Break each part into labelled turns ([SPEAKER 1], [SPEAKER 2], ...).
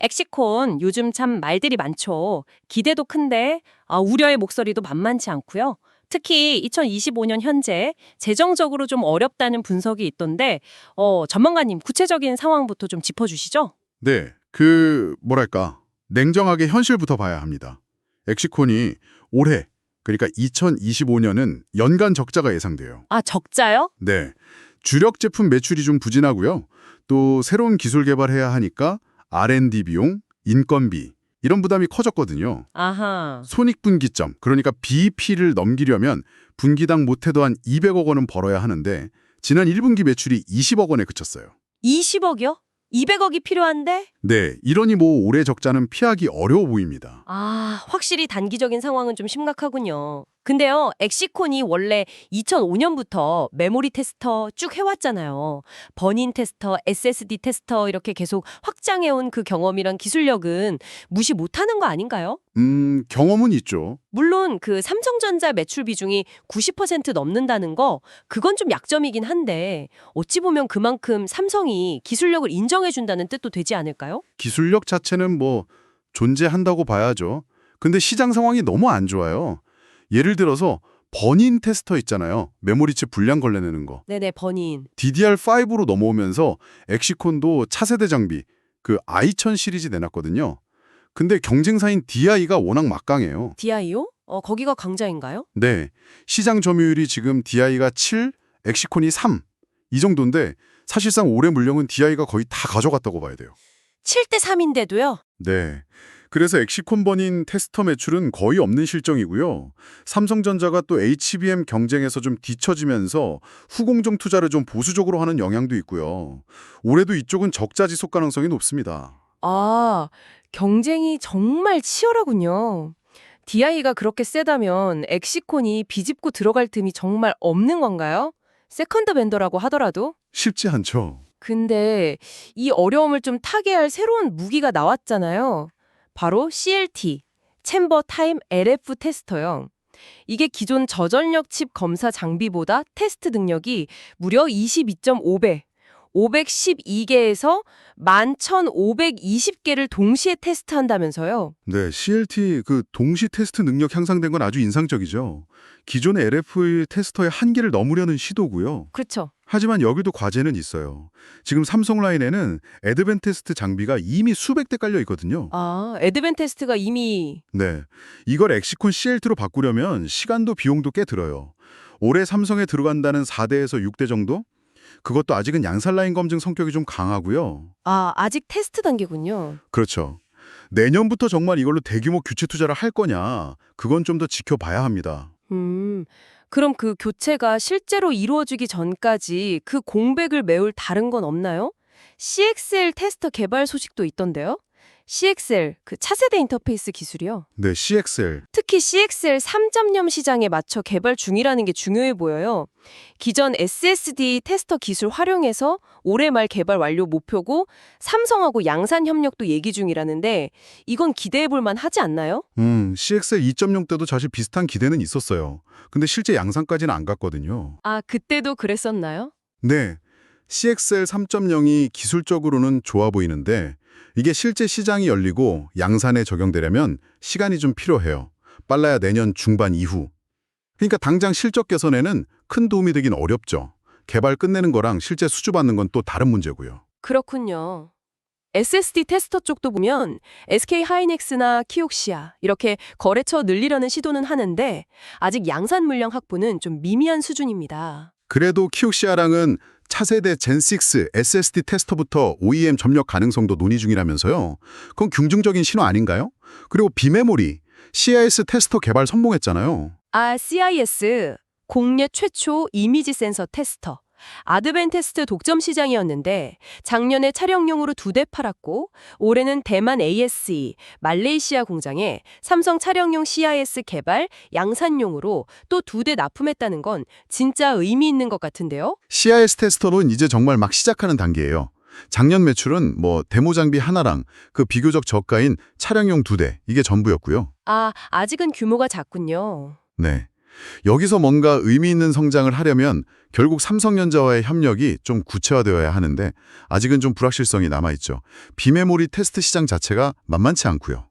[SPEAKER 1] 엑시콘 요즘 참 말들이 많죠. 기대도 큰데 우려의 목소리도 만만치 않고요. 특히 2025년 현재 재정적으로 좀 어렵다는 분석이 있던데 전문가님 구체적인 상황부터 좀 짚어주시죠.
[SPEAKER 2] 네, 냉정하게 현실부터 봐야 합니다. 엑시콘이 올해, 그러니까 2025년은 연간 적자가 예상돼요.
[SPEAKER 1] 아, 적자요?
[SPEAKER 2] 네, 주력 제품 매출이 좀 부진하고요. 또 새로운 기술 개발해야 하니까 R&D 비용, 인건비 이런 부담이 커졌거든요.
[SPEAKER 1] 아하.
[SPEAKER 2] 손익분기점, 그러니까 BEP를 넘기려면 분기당 못해도 한 200억 원은 벌어야 하는데 지난 1분기 매출이 20억 원에 그쳤어요.
[SPEAKER 1] 20억이요? 200억이 필요한데?
[SPEAKER 2] 네, 이러니 올해 적자는 피하기 어려워 보입니다.
[SPEAKER 1] 아, 확실히 단기적인 상황은 좀 심각하군요. 근데요, 엑시콘이 원래 2005년부터 메모리 테스터 쭉 해왔잖아요. 버닌 테스터, SSD 테스터 이렇게 계속 확장해온 그 경험이랑 기술력은 무시 못하는 거 아닌가요?
[SPEAKER 2] 경험은 있죠.
[SPEAKER 1] 물론 그 삼성전자 매출 비중이 90% 넘는다는 거, 그건 좀 약점이긴 한데 어찌 보면 그만큼 삼성이 기술력을 인정해준다는 뜻도 되지 않을까요?
[SPEAKER 2] 기술력 자체는 존재한다고 봐야죠. 근데 시장 상황이 너무 안 좋아요. 예를 들어서 버닌 테스터 있잖아요. 메모리칩 불량 걸러내는 거.
[SPEAKER 1] 네네, 버닌.
[SPEAKER 2] DDR5로 넘어오면서 엑시콘도 차세대 장비, 그 i1000 시리즈 내놨거든요. 근데 경쟁사인 DI가 워낙 막강해요.
[SPEAKER 1] DIO? 거기가 강자인가요?
[SPEAKER 2] 네, 시장 점유율이 지금 DI가 7, 엑시콘이 3. 이 정도인데 사실상 올해 물량은 DI가 거의 다 가져갔다고 봐야 돼요.
[SPEAKER 1] 7대 3인데도요?
[SPEAKER 2] 네. 그래서 엑시콘 버닌 테스터 매출은 거의 없는 실정이고요. 삼성전자가 또 HBM 경쟁에서 좀 뒤처지면서 후공정 투자를 좀 보수적으로 하는 영향도 있고요. 올해도 이쪽은 적자 지속 가능성이 높습니다.
[SPEAKER 1] 아, 경쟁이 정말 치열하군요. DI가 그렇게 세다면 엑시콘이 비집고 들어갈 틈이 정말 없는 건가요? 세컨드 벤더라고 하더라도?
[SPEAKER 2] 쉽지 않죠.
[SPEAKER 1] 근데 이 어려움을 좀 타개할 새로운 무기가 나왔잖아요. 바로 CLT, 챔버 타임 LF 테스터요. 이게 기존 저전력 칩 검사 장비보다 테스트 능력이 무려 22.5배, 512개에서 11,520개를 동시에 테스트한다면서요.
[SPEAKER 2] 네, CLT 동시 테스트 능력 향상된 건 아주 인상적이죠. 기존의 LF 테스터의 한계를 넘으려는 시도고요.
[SPEAKER 1] 그렇죠.
[SPEAKER 2] 하지만 여기도 과제는 있어요. 지금 삼성 라인에는 애드밴테스트 장비가 이미 수백 대 깔려 있거든요.
[SPEAKER 1] 아, 애드밴테스트가 이미
[SPEAKER 2] 네, 이걸 엑시콘 CLT로 바꾸려면 시간도 비용도 꽤 들어요. 올해 삼성에 들어간다는 4대에서 6대 정도? 그것도 아직은 양산 라인 검증 성격이 좀 강하고요.
[SPEAKER 1] 아직 테스트 단계군요.
[SPEAKER 2] 그렇죠. 내년부터 정말 이걸로 대규모 규체 투자를 할 거냐, 그건 좀 더 지켜봐야 합니다.
[SPEAKER 1] 그럼 그 교체가 실제로 이루어지기 전까지 그 공백을 메울 다른 건 없나요? CXL 테스터 개발 소식도 있던데요? CXL, 그 차세대 인터페이스 기술이요.
[SPEAKER 2] 네, CXL.
[SPEAKER 1] 특히 CXL 3.0 시장에 맞춰 개발 중이라는 게 중요해 보여요. 기존 SSD 테스터 기술 활용해서 올해 말 개발 완료 목표고 삼성하고 양산 협력도 얘기 중이라는데 이건 기대해 볼 만하지 않나요?
[SPEAKER 2] CXL 2.0 때도 사실 비슷한 기대는 있었어요. 근데 실제 양산까지는 안 갔거든요.
[SPEAKER 1] 아, 그때도 그랬었나요?
[SPEAKER 2] 네, CXL 3.0이 기술적으로는 좋아 보이는데 이게 실제 시장이 열리고 양산에 적용되려면 시간이 좀 필요해요. 빨라야 내년 중반 이후. 그러니까 당장 실적 개선에는 큰 도움이 되긴 어렵죠. 개발 끝내는 거랑 실제 수주받는 건 또 다른 문제고요.
[SPEAKER 1] 그렇군요. SSD 테스터 쪽도 보면 SK 하이닉스나 키옥시아 이렇게 거래처 늘리려는 시도는 하는데 아직 양산 물량 확보는 좀 미미한 수준입니다.
[SPEAKER 2] 그래도 키옥시아랑은 차세대 젠6 SSD 테스터부터 OEM 접력 가능성도 논의 중이라면서요. 그건 긍정적인 신호 아닌가요? 그리고 비메모리, CIS 테스터 개발 성공했잖아요.
[SPEAKER 1] CIS, 국내 최초 이미지 센서 테스터. 아드밴테스트 독점 시장이었는데 작년에 촬영용으로 2대 팔았고 올해는 대만 ASE, 말레이시아 공장에 삼성 촬영용 CIS 개발, 양산용으로 또 2대 납품했다는 건 진짜 의미 있는 것 같은데요?
[SPEAKER 2] CIS 테스터는 이제 정말 막 시작하는 단계예요. 작년 매출은 데모 장비 하나랑 그 비교적 저가인 차량용 2대, 이게 전부였고요.
[SPEAKER 1] 아직은 규모가 작군요.
[SPEAKER 2] 네. 여기서 뭔가 의미 있는 성장을 하려면 결국 삼성전자와의 협력이 좀 구체화되어야 하는데 아직은 좀 불확실성이 남아있죠. 비메모리 테스트 시장 자체가 만만치 않고요.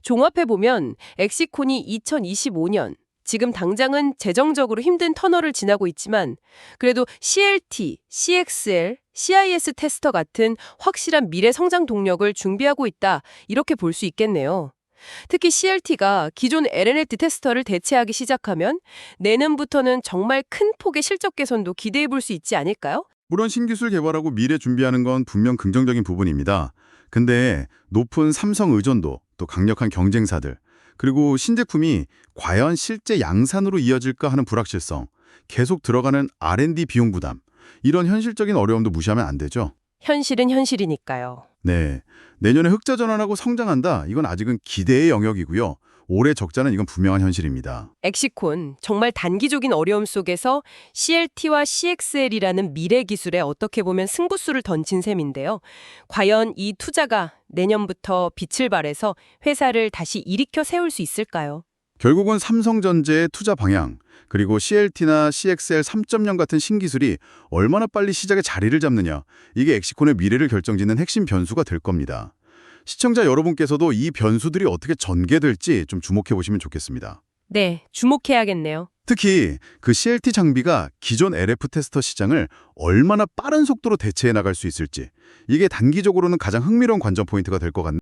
[SPEAKER 1] 종합해보면 엑시콘이 2025년, 지금 당장은 재정적으로 힘든 터널을 지나고 있지만 그래도 CLT, CXL, CIS 테스터 같은 확실한 미래 성장 동력을 준비하고 있다, 이렇게 볼 수 있겠네요. 특히 CLT가 기존 LNLT 테스터를 대체하기 시작하면 내년부터는 정말 큰 폭의 실적 개선도 기대해 볼 수 있지 않을까요?
[SPEAKER 2] 물론 신기술 개발하고 미래 준비하는 건 분명 긍정적인 부분입니다. 근데 높은 삼성 의존도, 또 강력한 경쟁사들, 그리고 신제품이 과연 실제 양산으로 이어질까 하는 불확실성, 계속 들어가는 R&D 비용 부담, 이런 현실적인 어려움도 무시하면 안 되죠.
[SPEAKER 1] 현실은 현실이니까요.
[SPEAKER 2] 네, 내년에 흑자 전환하고 성장한다. 이건 아직은 기대의 영역이고요. 올해 적자는 이건 분명한 현실입니다.
[SPEAKER 1] 엑시콘, 정말 단기적인 어려움 속에서 CLT와 CXL이라는 미래 기술에 어떻게 보면 승부수를 던진 셈인데요. 과연 이 투자가 내년부터 빛을 발해서 회사를 다시 일으켜 세울 수 있을까요?
[SPEAKER 2] 결국은 삼성전자의 투자 방향, 그리고 CLT나 CXL 3.0 같은 신기술이 얼마나 빨리 시장에 자리를 잡느냐, 이게 엑시콘의 미래를 결정짓는 핵심 변수가 될 겁니다. 시청자 여러분께서도 이 변수들이 어떻게 전개될지 좀 주목해 보시면 좋겠습니다.
[SPEAKER 1] 네, 주목해야겠네요.
[SPEAKER 2] 특히 그 CLT 장비가 기존 LF 테스터 시장을 얼마나 빠른 속도로 대체해 나갈 수 있을지, 이게 단기적으로는 가장 흥미로운 관전 포인트가 될 것 같네요.